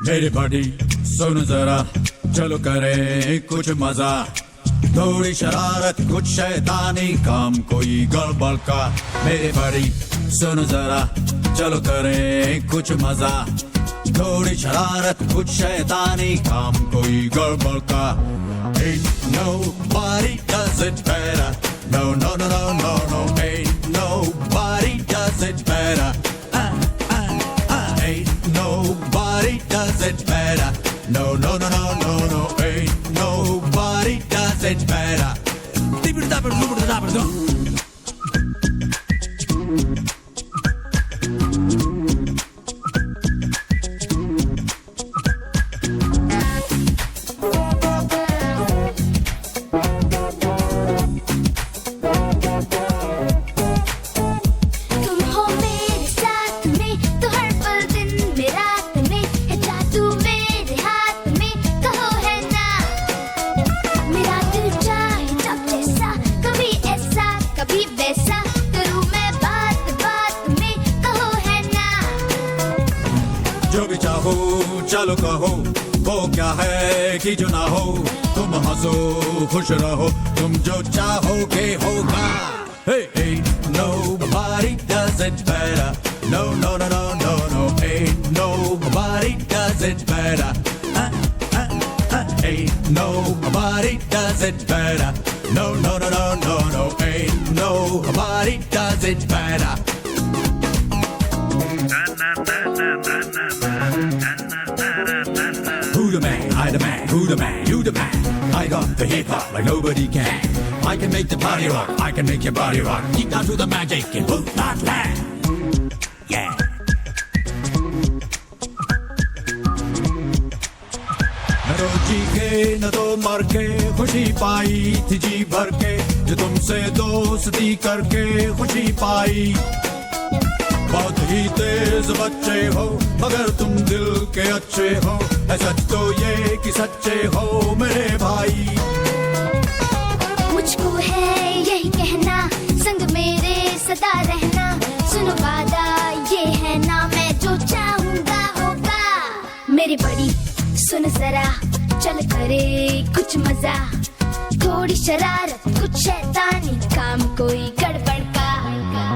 मेरी बॉडी सुन जरा, चलो करे कुछ मजा, थोड़ी शरारत कुछ शैतानी काम कोई गड़बड़ का। मेरी बॉडी सुन जरा, चलो करे कुछ मजा, थोड़ी शरारत कुछ शैतानी काम कोई गड़बड़ का। Ain't nobody does it better. No, no, no, no, no, no. Ain't nobody does it better. Ain't nobody does it better. No, no, no, no, no, no. Ain't nobody does it better. जो भी चाहो चलो कहो, वो क्या है कि जो ना हो, तुम हंसो खुश रहो, तुम जो चाहोगे होगा। Hey, ain't nobody does it better. No, no, no, no, no, no. Ain't nobody does it better. Ain't nobody does it better. No, no, no, no, no, no. Ain't nobody does it better. Who the man? I the man. Who the man? You the man. I got the hip hop like nobody can. I can make the body rock. I can make your body rock. Keep down to the magic and boot that land. Yeah. न तो जी के न तो मर के खुशी पाई थी जी भर के, जो तुमसे दोस्ती करके खुशी पाई। बहुत ही तेज बच्चे हो मगर तुम दिल के अच्छे हो, है सच तो ये कि सच्चे हो मेरे भाई। मुझको है यही कहना, संग मेरे सदा रहना, सुनो वादा ये है ना, मैं जो चाहूंगा होगा। मेरी बड़ी सुन जरा, चल करे कुछ मजा, थोड़ी शरारत कुछ शैतानी काम कोई गड़बड़ का।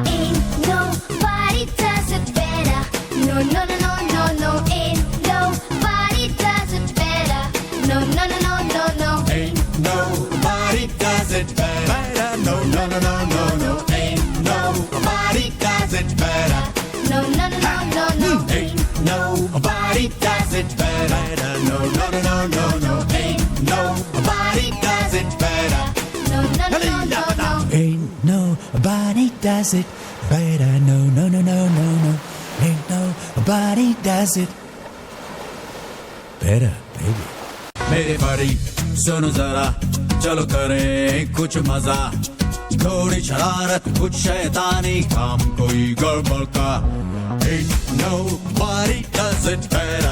Ain't nobody does it better. No, no, no, no, no, no. Ain't nobody does it better. No, no, no, no, no, no. Ain't nobody does it better. No, no, no, no, no, no. Ain't nobody does it better. No, no, no, no, no, no. Ain't nobody does it better. No, no, no, no, no, no. Ain't nobody does it better. No, no, no, no, no, no. Ain't nobody does it better. No, no, no, no, no, no. Ain't nobody does it better, baby. मेरे बड़ी सुनो जरा, चलो करें कुछ मजा, थोड़ी शरारत कुछ शैतानी काम कोई गड़बड़ का। Ain't nobody does it better.